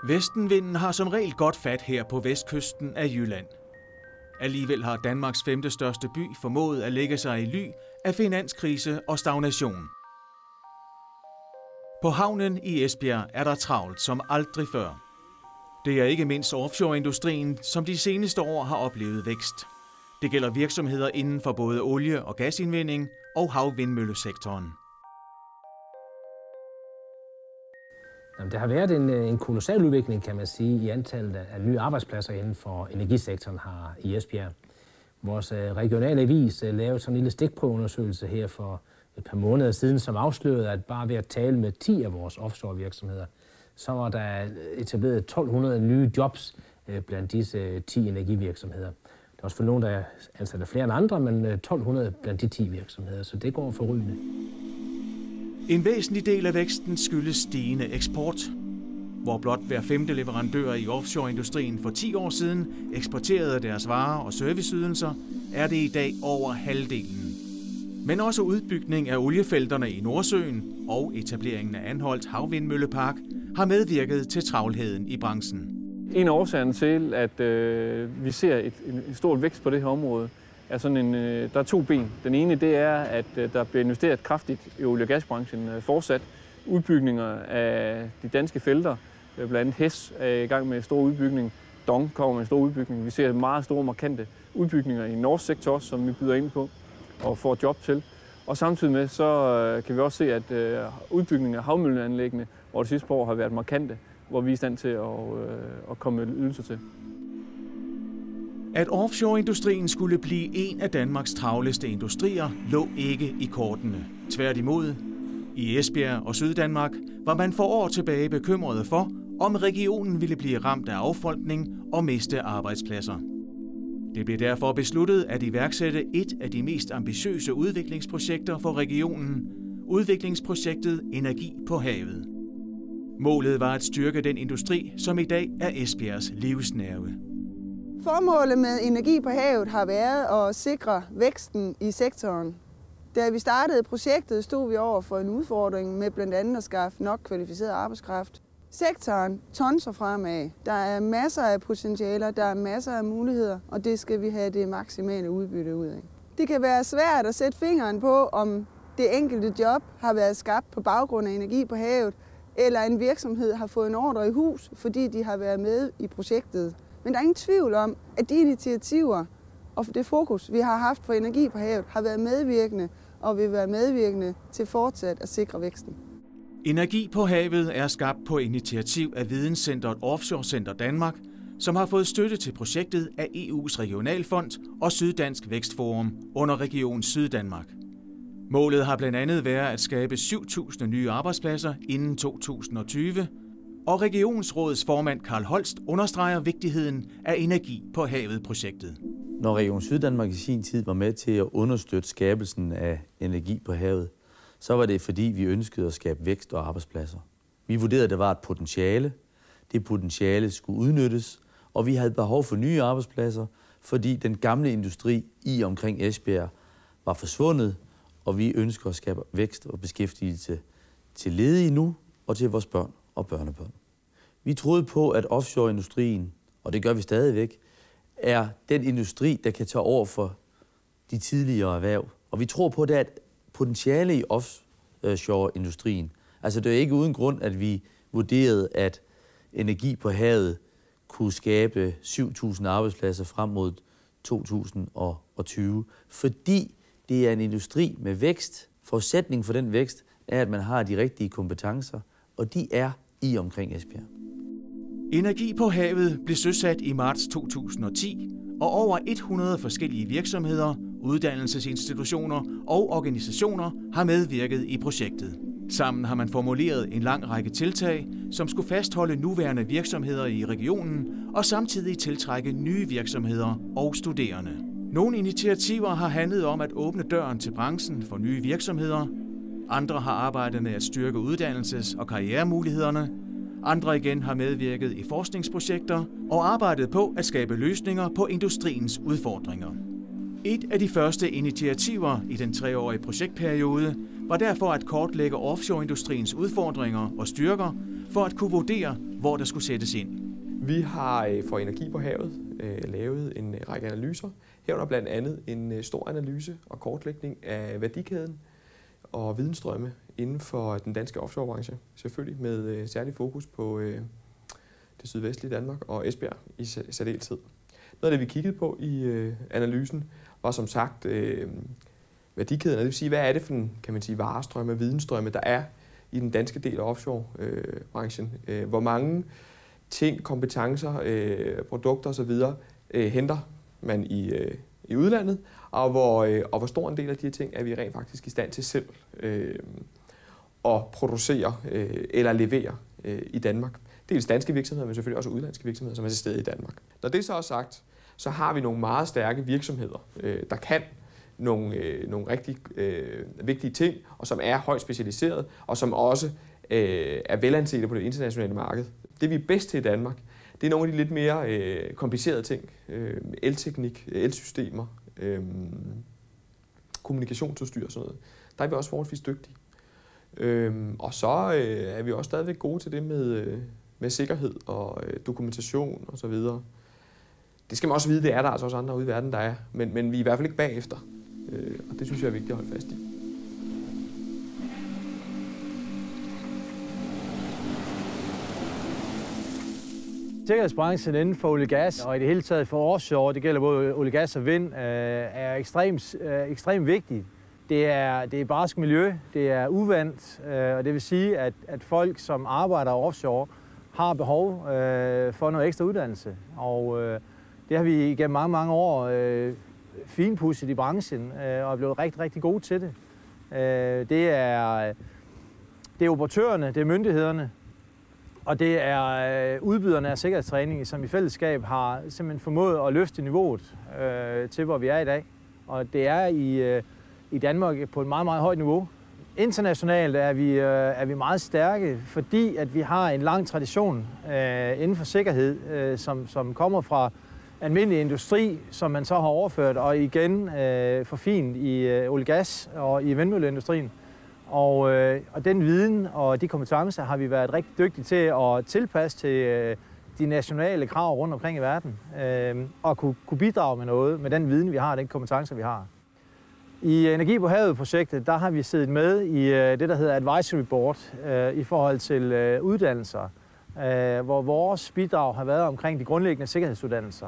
Vestenvinden har som regel godt fat her på vestkysten af Jylland. Alligevel har Danmarks 5. største by formået at lægge sig i ly af finanskrise og stagnation. På havnen i Esbjerg er der travlt som aldrig før. Det er ikke mindst offshoreindustrien, som de seneste år har oplevet vækst. Det gælder virksomheder inden for både olie- og gasindvinding og havvindmøllesektoren. Der har været en kolossal udvikling, kan man sige, i antallet af nye arbejdspladser inden for energisektoren her i Esbjerg. Vores regionale avis lavede sådan en lille stikprøveundersøgelse her for et par måneder siden, som afslørede, at bare ved at tale med 10 af vores offshore virksomheder, så var der etableret 1200 nye jobs blandt disse 10 energivirksomheder. Der er også for nogen, der er ansat flere end andre, men 1200 blandt de 10 virksomheder, så det går forrygende. En væsentlig del af væksten skyldes stigende eksport. Hvor blot hver 5. leverandør i offshoreindustrien for 10 år siden eksporterede deres varer og serviceydelser, er det i dag over halvdelen. Men også udbygning af oliefelterne i Nordsøen og etableringen af Anholt Havvindmøllepark har medvirket til travlheden i branchen. En af årsagerne til, at vi ser en stor vækst på det her område, er der er 2 ben. Den ene det er, at der bliver investeret kraftigt i olie- og gasbranchen fortsat. Udbygninger af de danske felter, blandt andet Hess er i gang med stor udbygning. Dong kommer med en stor udbygning. Vi ser meget store, markante udbygninger i norsk sektor, som vi byder ind på og får job til. Og samtidig med, så kan vi også se, at udbygningen af havmølleanlæggene over de sidste par år har været markante, hvor vi er i stand til at komme med ydelser til. At offshoreindustrien skulle blive en af Danmarks travleste industrier, lå ikke i kortene. Tværtimod, i Esbjerg og Syddanmark var man for år tilbage bekymret for, om regionen ville blive ramt af affolkning og miste arbejdspladser. Det blev derfor besluttet at iværksætte et af de mest ambitiøse udviklingsprojekter for regionen, udviklingsprojektet Energi på havet. Målet var at styrke den industri, som i dag er Esbjergs livsnerve. Formålet med Energi på havet har været at sikre væksten i sektoren. Da vi startede projektet, stod vi over for en udfordring med blandt andet at skaffe nok kvalificeret arbejdskraft. Sektoren tonser fremad. Der er masser af potentialer, der er masser af muligheder, og det skal vi have det maksimale udbytte ud af. Det kan være svært at sætte fingeren på, om det enkelte job har været skabt på baggrund af Energi på havet, eller en virksomhed har fået en ordre i hus, fordi de har været med i projektet. Men der er ingen tvivl om, at de initiativer og det fokus, vi har haft for Energi på havet, har været medvirkende og vil være medvirkende til fortsat at sikre væksten. Energi på havet er skabt på initiativ af Videnscentret Offshore Center Danmark, som har fået støtte til projektet af EU's Regionalfond og Syddansk Vækstforum under Region Syddanmark. Målet har blandt andet været at skabe 7.000 nye arbejdspladser inden 2020, og Regionsrådets formand Karl Holst understreger vigtigheden af Energi på havet-projektet. Når Region Syddanmark i sin tid var med til at understøtte skabelsen af energi på havet, så var det fordi, vi ønskede at skabe vækst og arbejdspladser. Vi vurderede, at der var et potentiale. Det potentiale skulle udnyttes, og vi havde behov for nye arbejdspladser, fordi den gamle industri i omkring Esbjerg var forsvundet, og vi ønsker at skabe vækst og beskæftigelse til ledige nu og til vores børn og børnebørn. Vi troede på, at offshoreindustrien, og det gør vi stadigvæk, er den industri, der kan tage over for de tidligere erhverv. Og vi tror på, at der er et potentiale i offshoreindustrien. Altså det er ikke uden grund, at vi vurderede, at Energi på havet kunne skabe 7.000 arbejdspladser frem mod 2020. Fordi det er en industri med vækst. Forudsætningen for den vækst er, at man har de rigtige kompetencer, og de er i omkring Esbjerg. Energi på havet blev søsat i marts 2010, og over 100 forskellige virksomheder, uddannelsesinstitutioner og organisationer har medvirket i projektet. Sammen har man formuleret en lang række tiltag, som skulle fastholde nuværende virksomheder i regionen og samtidig tiltrække nye virksomheder og studerende. Nogle initiativer har handlet om at åbne døren til branchen for nye virksomheder. Andre har arbejdet med at styrke uddannelses- og karrieremulighederne. Andre igen har medvirket i forskningsprojekter og arbejdet på at skabe løsninger på industriens udfordringer. Et af de første initiativer i den 3-årige projektperiode var derfor at kortlægge offshoreindustriens udfordringer og styrker for at kunne vurdere, hvor der skulle sættes ind. Vi har for Energi på Havet lavet en række analyser, herunder blandt andet en stor analyse og kortlægning af værdikæden og vidensstrømme inden for den danske offshorebranche, selvfølgelig med særlig fokus på det sydvestlige Danmark og Esbjerg i særdeleshed. Noget af det, vi kiggede på i analysen, var som sagt værdikæden, det vil sige, hvad er det for en, kan man sige, varestrømme, vidensstrømme, der er i den danske del af offshorebranchen. Hvor mange ting, kompetencer, produkter osv. Henter man i udlandet, og hvor stor en del af de her ting er vi rent faktisk i stand til selv at producere eller levere i Danmark. Dels danske virksomheder, men selvfølgelig også udenlandske virksomheder, som er til stede i Danmark. Når det så er sagt, så har vi nogle meget stærke virksomheder, der kan nogle rigtig vigtige ting, og som er højt specialiseret, og som også er velansete på det internationale marked. Det vi er bedst til i Danmark, det er nogle af de lidt mere komplicerede ting. Elteknik, elsystemer, kommunikationsudstyr og sådan noget. Der er vi også forholdsvis dygtige. Og så er vi også stadigvæk gode til det med sikkerhed og dokumentation og så videre. Det skal man også vide, det er der altså også andre ude i verden, der er. Men vi er i hvert fald ikke bagefter. Og det synes jeg er vigtigt at holde fast i. Sikkerhedsbranchen inden for olie gas og i det hele taget for offshore, det gælder både olie gas og vind, er ekstremt vigtigt. Det er barsk miljø, det er uvandt, og det vil sige, at folk, som arbejder offshore, har behov for noget ekstra uddannelse. Og det har vi igennem mange år finpudset i branchen og er blevet rigtig, rigtig gode til det. Det er operatørerne, det er myndighederne, og det er udbyderne af sikkerhedstræning, som i fællesskab har simpelthen formået at løfte niveauet til, hvor vi er i dag. Og det er i Danmark på et meget, meget højt niveau. Internationalt er vi meget stærke, fordi at vi har en lang tradition inden for sikkerhed, som kommer fra almindelig industri, som man så har overført, og igen forfinet i olie gas og i vindmølleindustrien. Og den viden og de kompetencer har vi været rigtig dygtige til at tilpasse til de nationale krav rundt omkring i verden, og kunne bidrage med noget med den viden, vi har og den kompetencer, vi har. I Energi på Havet-projektet, der har vi siddet med i det, der hedder Advisory Board i forhold til uddannelser, hvor vores bidrag har været omkring de grundlæggende sikkerhedsuddannelser.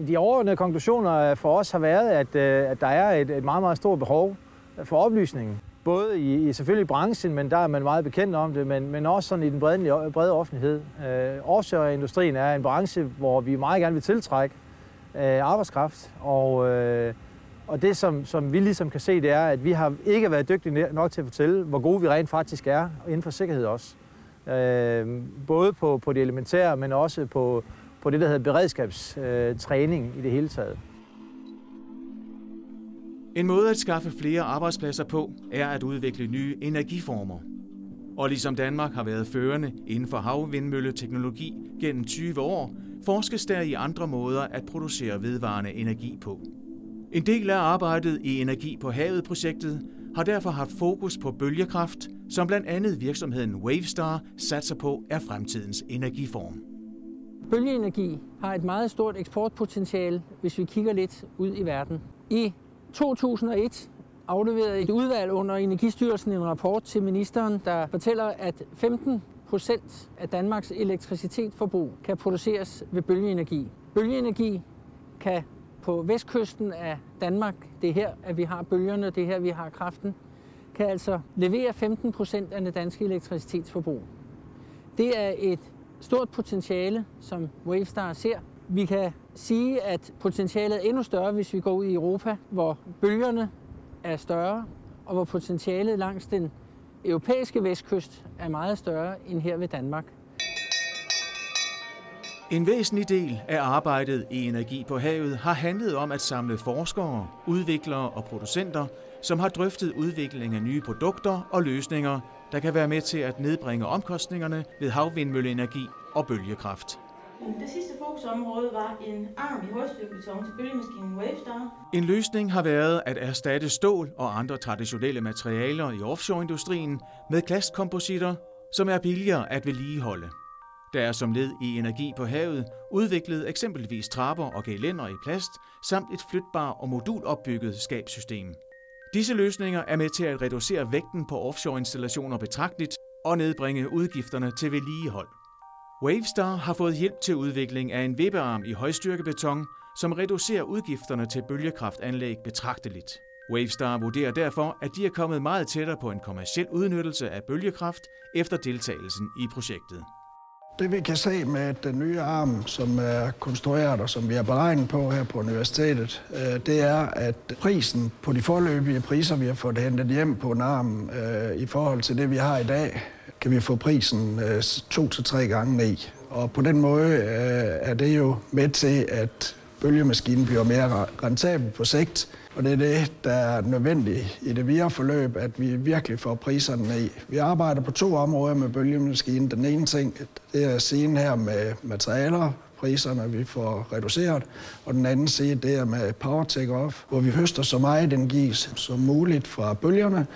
De overordnede konklusioner for os har været, at der er et meget, meget stort behov for oplysning. Både i selvfølgelig branchen, men der er man meget bekendt om det, men også sådan i den brede offentlighed. Offshore-industrien er en branche, hvor vi meget gerne vil tiltrække arbejdskraft, og det, som vi ligesom kan se, det er, at vi har ikke været dygtige nok til at fortælle, hvor gode vi rent faktisk er inden for sikkerhed også. Både på det elementære, men også på det, der hedder beredskabstræning i det hele taget. En måde at skaffe flere arbejdspladser på, er at udvikle nye energiformer. Og ligesom Danmark har været førende inden for havvindmølleteknologi gennem 20 år, forskes der i andre måder at producere vedvarende energi på. En del af arbejdet i Energi på Havet-projektet har derfor haft fokus på bølgekraft, som blandt andet virksomheden Wavestar satser på er fremtidens energiform. Bølgeenergi har et meget stort eksportpotentiale, hvis vi kigger lidt ud i verden. I 2001 afleverede et udvalg under Energistyrelsen en rapport til ministeren, der fortæller, at 15% af Danmarks elektricitetsforbrug kan produceres ved bølgeenergi. Bølgeenergi kan på vestkysten af Danmark, det er her, at vi har bølgerne, det er her, vi har kraften, kan altså levere 15% af det danske elektricitetsforbrug. Det er et stort potentiale, som Wavestar ser. Vi kan sige, at potentialet er endnu større, hvis vi går ud i Europa, hvor bølgerne er større, og hvor potentialet langs den europæiske vestkyst er meget større end her ved Danmark. En væsentlig del af arbejdet i Energi på Havet har handlet om at samle forskere, udviklere og producenter, som har drøftet udvikling af nye produkter og løsninger, der kan være med til at nedbringe omkostningerne ved havvindmølleenergi og bølgekraft. Det sidste fokusområde var en arm i højstyrkebeton til bølgemaskinen Wavestar. En løsning har været at erstatte stål og andre traditionelle materialer i offshoreindustrien med glaskompositter som er billigere at vedligeholde. Der er som led i Energi på havet udviklet eksempelvis trapper og gelænder i plast, samt et flytbar og modulopbygget skabssystem. Disse løsninger er med til at reducere vægten på offshore-installationer betragteligt og nedbringe udgifterne til vedligehold. Wavestar har fået hjælp til udvikling af en vippearm i højstyrkebeton, som reducerer udgifterne til bølgekraftanlæg betragteligt. Wavestar vurderer derfor, at de er kommet meget tættere på en kommerciel udnyttelse af bølgekraft efter deltagelsen i projektet. Det vi kan se med den nye arm, som er konstrueret og som vi har beregnet på her på universitetet, det er, at prisen på de foreløbige priser, vi har fået hentet hjem på en arm, i forhold til det, vi har i dag, kan vi få prisen 2 til 3 gange ned. Og på den måde er det jo med til, at bølgemaskinen bliver mere rentabel på sigt. Og det er det, der er nødvendigt i det videre forløb, at vi virkelig får priserne ned. Vi arbejder på 2 områder med bølgemaskinen. Den ene ting, det er siden her med materialer, priserne vi får reduceret. Og den anden side, det er med power take-off, hvor vi høster så meget energi som muligt fra bølgerne,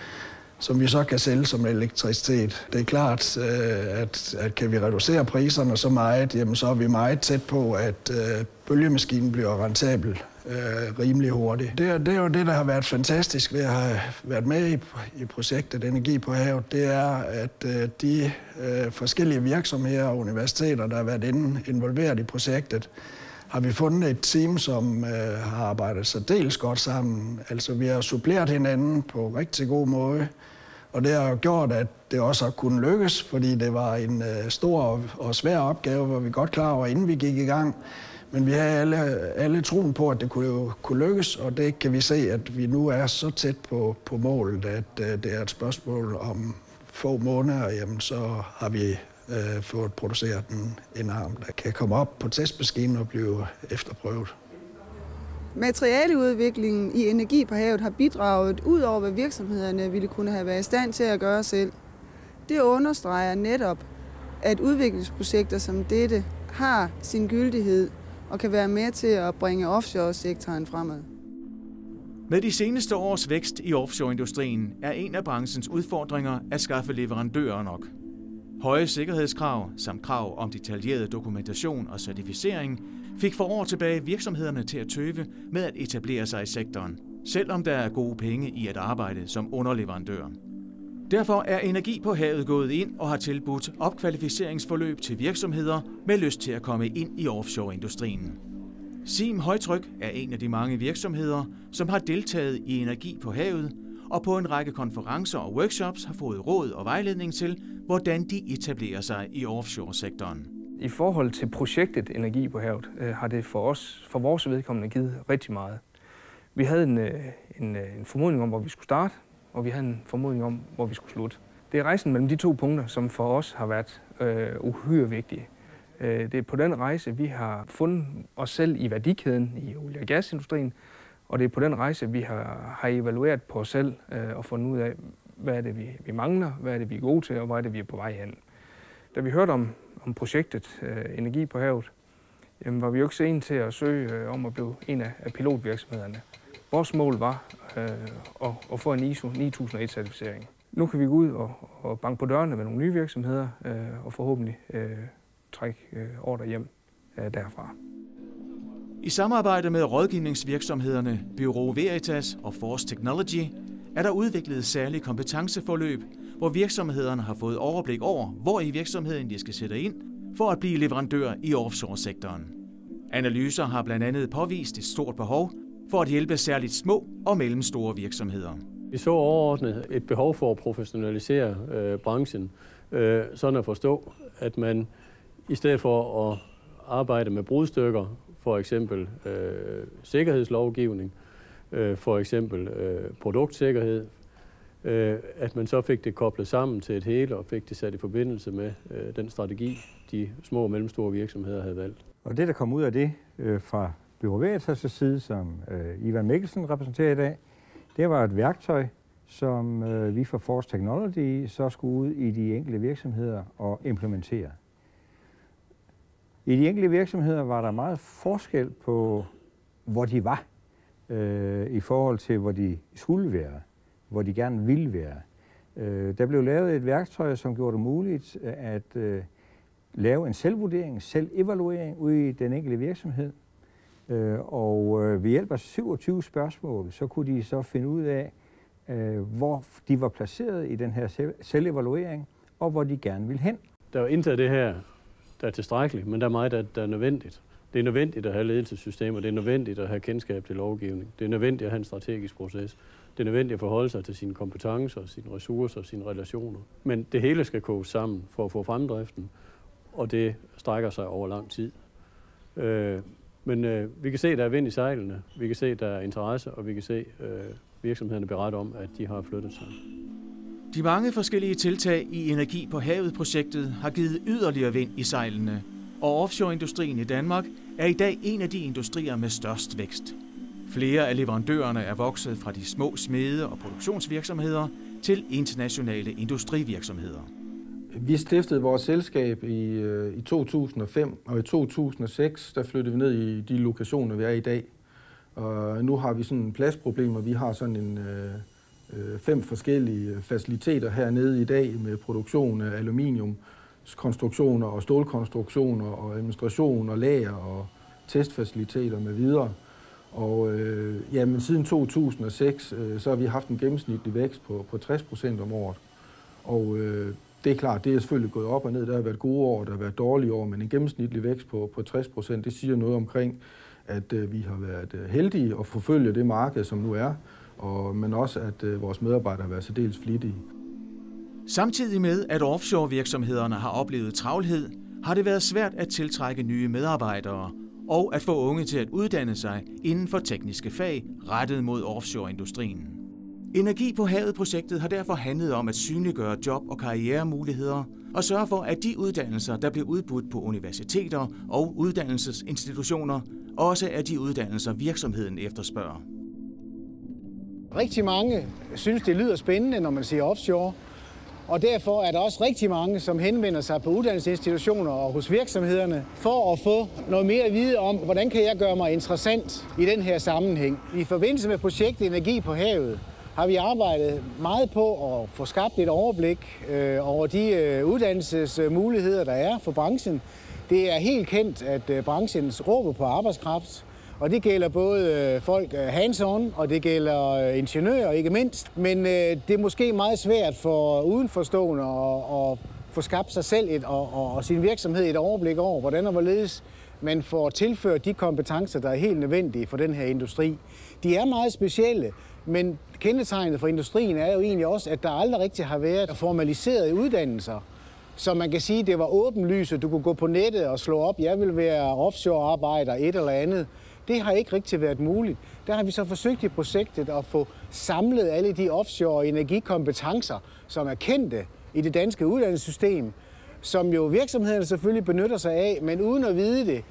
som vi så kan sælge som elektricitet. Det er klart, at kan vi reducere priserne så meget, jamen så er vi meget tæt på, at bølgemaskinen bliver rentabel rimelig hurtigt. Det er jo det, der har været fantastisk ved at have været med i projektet Energi på havet. Det er, at de forskellige virksomheder og universiteter, der har været involveret i projektet, har vi fundet et team, som har arbejdet særdeles godt sammen. Altså, vi har suppleret hinanden på rigtig god måde, og det har jo gjort, at det også har kunnet lykkes, fordi det var en stor og svær opgave, hvor vi godt klar over, inden vi gik i gang. Men vi havde alle troen på, at det kunne lykkes, og det kan vi se, at vi nu er så tæt på målet, at det er et spørgsmål om få måneder, jamen så har vi fået produceret en arm, der kan komme op på testmaskinen og blive efterprøvet. Materialeudviklingen i Energi på havet har bidraget ud over, hvad virksomhederne ville kunne have været i stand til at gøre selv. Det understreger netop, at udviklingsprojekter som dette har sin gyldighed og kan være med til at bringe offshore-sektoren fremad. Med de seneste års vækst i offshoreindustrien er en af branchens udfordringer at skaffe leverandører nok. Høje sikkerhedskrav samt krav om detaljeret dokumentation og certificering fik for år tilbage virksomhederne til at tøve med at etablere sig i sektoren, selvom der er gode penge i at arbejde som underleverandør. Derfor er Energi på havet gået ind og har tilbudt opkvalificeringsforløb til virksomheder med lyst til at komme ind i offshoreindustrien. Sim Højtryk er en af de mange virksomheder, som har deltaget i Energi på havet og på en række konferencer og workshops har fået råd og vejledning til, hvordan de etablerer sig i offshore-sektoren. I forhold til projektet Energi på havet har det for vores vedkommende givet rigtig meget. Vi havde en formodning om, hvor vi skulle starte, og vi havde en formodning om, hvor vi skulle slutte. Det er rejsen mellem de 2 punkter, som for os har været uhyre vigtige. Det er på den rejse, vi har fundet os selv i værdikæden i olie- og gasindustrien, og det er på den rejse, vi har evalueret på os selv og fundet ud af, hvad er det, vi mangler, hvad er det, vi er gode til, og hvor er det, vi er på vej hen. Da vi hørte om projektet Energi på havet, jamen, var vi jo ikke sene til at søge om at blive en af pilotvirksomhederne. Vores mål var at få en ISO 9001-certificering. Nu kan vi gå ud og banke på dørene med nogle nye virksomheder og forhåbentlig trække ordre hjem derfra. I samarbejde med rådgivningsvirksomhederne Bureau Veritas og Force Technology er der udviklet særlige kompetenceforløb, hvor virksomhederne har fået overblik over, hvor i virksomheden de skal sætte ind for at blive leverandør i offshore-sektoren. Analyser har blandt andet påvist et stort behov for at hjælpe særligt små og mellemstore virksomheder. Vi så overordnet et behov for at professionalisere branchen, sådan at forstå, at man i stedet for at arbejde med brudstykker, for eksempel sikkerhedslovgivning, for eksempel produktsikkerhed, at man så fik det koblet sammen til et hele og fik det sat i forbindelse med den strategi, de små og mellemstore virksomheder havde valgt. Og det, der kom ud af det fra Bureau Veritas' side, som Ivan Mikkelsen repræsenterer i dag, det var et værktøj, som vi fra Force Technology så skulle ud i de enkelte virksomheder og implementere. I de enkelte virksomheder var der meget forskel på, hvor de var, i forhold til, hvor de skulle være, hvor de gerne ville være. Der blev lavet et værktøj, som gjorde det muligt at lave en selvvurdering, selvevaluering ude i den enkelte virksomhed. Og ved hjælp af 27 spørgsmål, så kunne de så finde ud af, hvor de var placeret i den her selvevaluering, og hvor de gerne ville hen. Der er jo intet af det her, der er tilstrækkeligt, men der er meget, der er nødvendigt. Det er nødvendigt at have ledelsessystemer, det er nødvendigt at have kendskab til lovgivning, det er nødvendigt at have en strategisk proces, det er nødvendigt at forholde sig til sine kompetencer, sine ressourcer, sine relationer. Men det hele skal koges sammen for at få fremdriften, og det strækker sig over lang tid. Men vi kan se, at der er vind i sejlene, vi kan se, at der er interesse, og vi kan se, virksomhederne berette om, at de har flyttet sig. De mange forskellige tiltag i Energi på havet-projektet har givet yderligere vind i sejlene, og offshoreindustrien i Danmark er i dag en af de industrier med størst vækst. Flere af leverandørerne er vokset fra de små smede- og produktionsvirksomheder til internationale industrivirksomheder. Vi stiftede vores selskab i 2005, og i 2006 der flyttede vi ned i de lokationer, vi er i dag. Og nu har vi sådan en pladsproblem, og vi har sådan 5 forskellige faciliteter hernede i dag med produktion af aluminiumskonstruktioner og stålkonstruktioner og administration og lager og testfaciliteter med videre. Og men siden 2006 så har vi haft en gennemsnitlig vækst på 60% om året. Og det er klart, det er selvfølgelig gået op og ned. Der har været gode år, der har været dårlige år, men en gennemsnitlig vækst på 60%, det siger noget omkring, at vi har været heldige at forfølge det marked, som nu er, men også at vores medarbejdere har været særdeles flittige. Samtidig med, at offshore-virksomhederne har oplevet travlhed, har det været svært at tiltrække nye medarbejdere og at få unge til at uddanne sig inden for tekniske fag rettet mod offshoreindustrien. Energi på havet-projektet har derfor handlet om at synliggøre job- og karrieremuligheder og sørge for, at de uddannelser, der bliver udbudt på universiteter og uddannelsesinstitutioner, også er de uddannelser, virksomheden efterspørger. Rigtig mange synes, det lyder spændende, når man siger offshore, og derfor er der også rigtig mange, som henvender sig på uddannelsesinstitutioner og hos virksomhederne for at få noget mere at vide om, hvordan kan jeg gøre mig interessant i den her sammenhæng. I forbindelse med projektet Energi på havet har vi arbejdet meget på at få skabt et overblik over de uddannelsesmuligheder, der er for branchen. Det er helt kendt, at branchen råber på arbejdskraft, og det gælder både folk hands-on, og det gælder ingeniører ikke mindst. Men det er måske meget svært for udenforstående at få skabt sig selv og sin virksomhed et overblik over, hvordan og hvorledes man får tilført de kompetencer, der er helt nødvendige for den her industri. De er meget specielle, men kendetegnet for industrien er jo egentlig også, at der aldrig rigtig har været formaliserede uddannelser. Så man kan sige, at det var åbenlyst, at du kunne gå på nettet og slå op, jeg vil være offshore-arbejder, et eller andet. Det har ikke rigtig været muligt. Der har vi så forsøgt i projektet at få samlet alle de offshore energikompetencer, som er kendte i det danske uddannelsessystem, som jo virksomhederne selvfølgelig benytter sig af, men uden at vide det,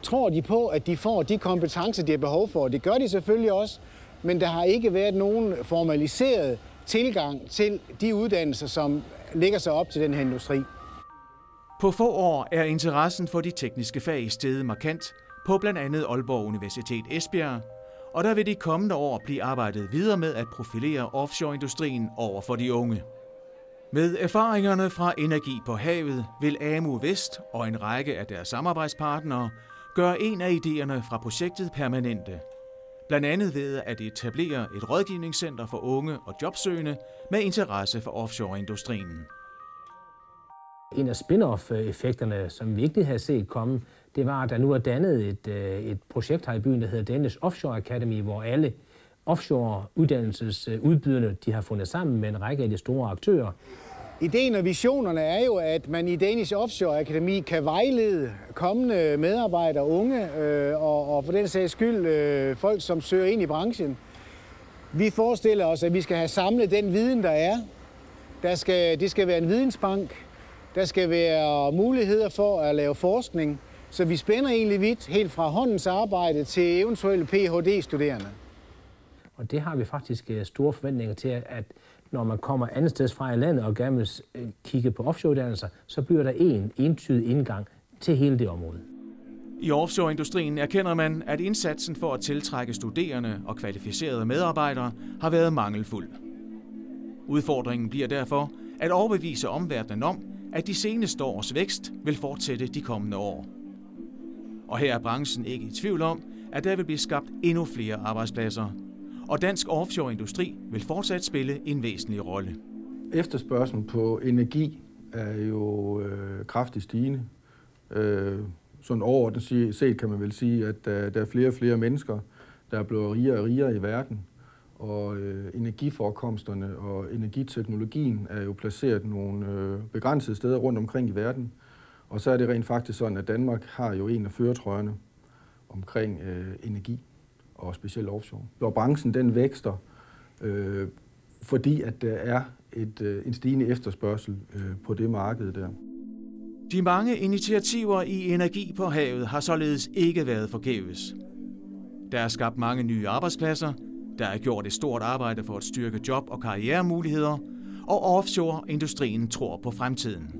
tror de på, at de får de kompetencer, de har behov for. Det gør de selvfølgelig også, men der har ikke været nogen formaliseret tilgang til de uddannelser, som ligger sig op til den her industri. På få år er interessen for de tekniske fag steget markant på blandt andet Aalborg Universitet Esbjerg, og der vil de kommende år blive arbejdet videre med at profilere offshoreindustrien over for de unge. Med erfaringerne fra Energi på havet vil AMU Vest og en række af deres samarbejdspartnere gøre en af idéerne fra projektet permanente. Blandt andet ved at etablere et rådgivningscenter for unge og jobsøgende med interesse for offshoreindustrien. En af spin-off-effekterne, som vi ikke havde set komme, det var, at der nu er dannet et projekt her i byen, der hedder Danish Offshore Academy, hvor alle offshore-uddannelsesudbyderne de har fundet sammen med en række af de store aktører. Ideen og visionerne er jo, at man i Danish Offshore Academy kan vejlede kommende medarbejdere, unge og for den sags skyld folk, som søger ind i branchen. Vi forestiller os, at vi skal have samlet den viden, der er. Det skal være en vidensbank. Der skal være muligheder for at lave forskning. Så vi spænder egentlig vidt, helt fra håndens arbejde til eventuelle Ph.D.-studerende. Og det har vi faktisk store forventninger til, at når man kommer andet sted fra i landet og gerne vil kigge på offshoreuddannelser, så bliver der en entydig indgang til hele det område. I offshoreindustrien erkender man, at indsatsen for at tiltrække studerende og kvalificerede medarbejdere har været mangelfuld. Udfordringen bliver derfor at overbevise omverdenen om, at de seneste års vækst vil fortsætte de kommende år. Og her er branchen ikke i tvivl om, at der vil blive skabt endnu flere arbejdspladser. Og dansk offshore-industri vil fortsat spille en væsentlig rolle. Efterspørgslen på energi er jo kraftigt stigende. Sådan overordnet set kan man vel sige, at der er flere og flere mennesker, der er blevet rigere og rigere i verden. Og energiforekomsterne og energiteknologien er jo placeret nogle begrænsede steder rundt omkring i verden. Og så er det rent faktisk sådan, at Danmark har jo en af førertrøjerne omkring energi, og specielt offshore. Og branchen den vækster, fordi at der er en stigende efterspørgsel på det marked der. De mange initiativer i energi på havet har således ikke været forgæves. Der er skabt mange nye arbejdspladser, der er gjort et stort arbejde for at styrke job- og karrieremuligheder, og offshore-industrien tror på fremtiden.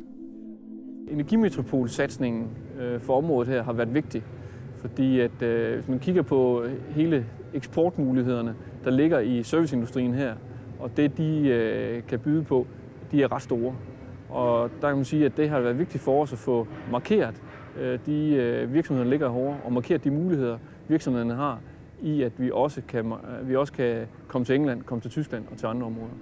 Energimetropolsatsningen for området her har været vigtig, fordi at, hvis man kigger på hele eksportmulighederne, der ligger i serviceindustrien her, og det de kan byde på, de er ret store. Og der kan man sige, at det har været vigtigt for os at få markeret de virksomheder, der ligger herovre, og markeret de muligheder, virksomhederne har i, at vi også kan komme til England, komme til Tyskland og til andre områder.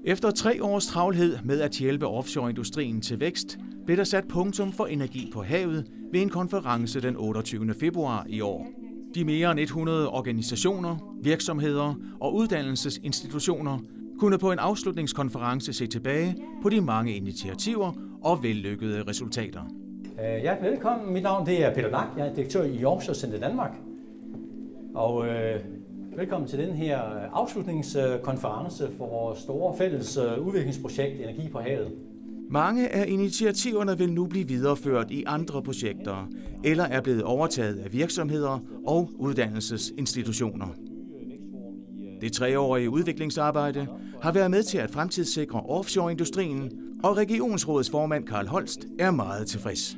Efter 3 års travlhed med at hjælpe offshoreindustrien til vækst, blev der sat punktum for energi på havet ved en konference den 28. februar i år. De mere end 100 organisationer, virksomheder og uddannelsesinstitutioner kunne på en afslutningskonference se tilbage på de mange initiativer og vellykkede resultater. Ja, velkommen. Mit navn det er Peter Lack. Jeg er direktør i Offshore Center Danmark. Og velkommen til den her afslutningskonference for vores store fælles udviklingsprojekt Energi på havet. Mange af initiativerne vil nu blive videreført i andre projekter, eller er blevet overtaget af virksomheder og uddannelsesinstitutioner. Det 3-årige udviklingsarbejde har været med til at fremtidssikre offshoreindustrien, og regionsrådets formand Karl Holst er meget tilfreds.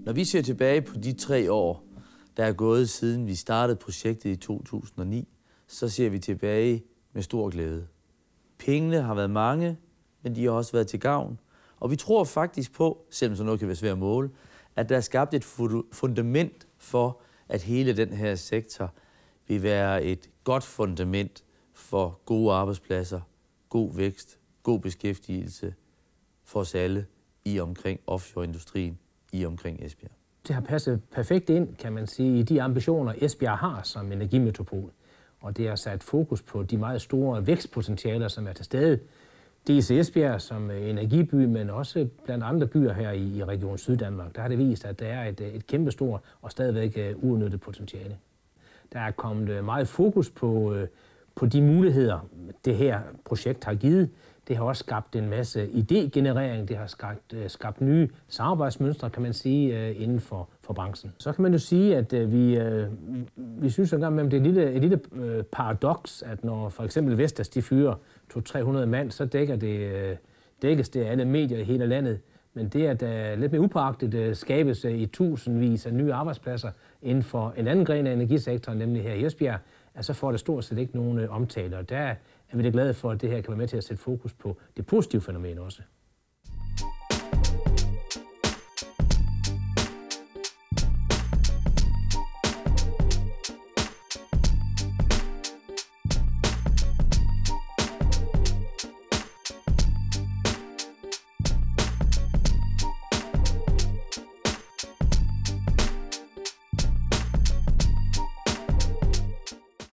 Når vi ser tilbage på de 3 år, der er gået siden vi startede projektet i 2009, så ser vi tilbage med stor glæde. Pengene har været mange, men de har også været til gavn. Og vi tror faktisk på, selvom så noget kan være svært at måle, at der er skabt et fundament for, at hele den her sektor vil være et godt fundament for gode arbejdspladser, god vækst, god beskæftigelse for os alle i omkring offshoreindustrien, i omkring Esbjerg. Det har passet perfekt ind, kan man sige, i de ambitioner, Esbjerg har som energimetropol. Og det har sat fokus på de meget store vækstpotentialer, som er til stede. Dels i Esbjerg som energiby, men også blandt andre byer her i Region Syddanmark. Der har det vist, at der er et kæmpestort og stadigvæk uudnyttet potentiale. Der er kommet meget fokus på de muligheder, det her projekt har givet. Det har også skabt en masse idégenerering, det har skabt nye samarbejdsmønstre, kan man sige, inden for branchen. Så kan man jo sige, at vi synes en gang imellem, det er et lille paradoks, at når for eksempel Vestas de fyrer 200-300 mand, så dækkes det af alle medier i hele landet. Men det, at der lidt mere upåagtet skabes i tusindvis af nye arbejdspladser inden for en anden gren af energisektoren, nemlig her i Esbjerg, så får det stort set ikke nogen omtale. Og der er vi da glade for, at det her kan være med til at sætte fokus på det positive fænomen også.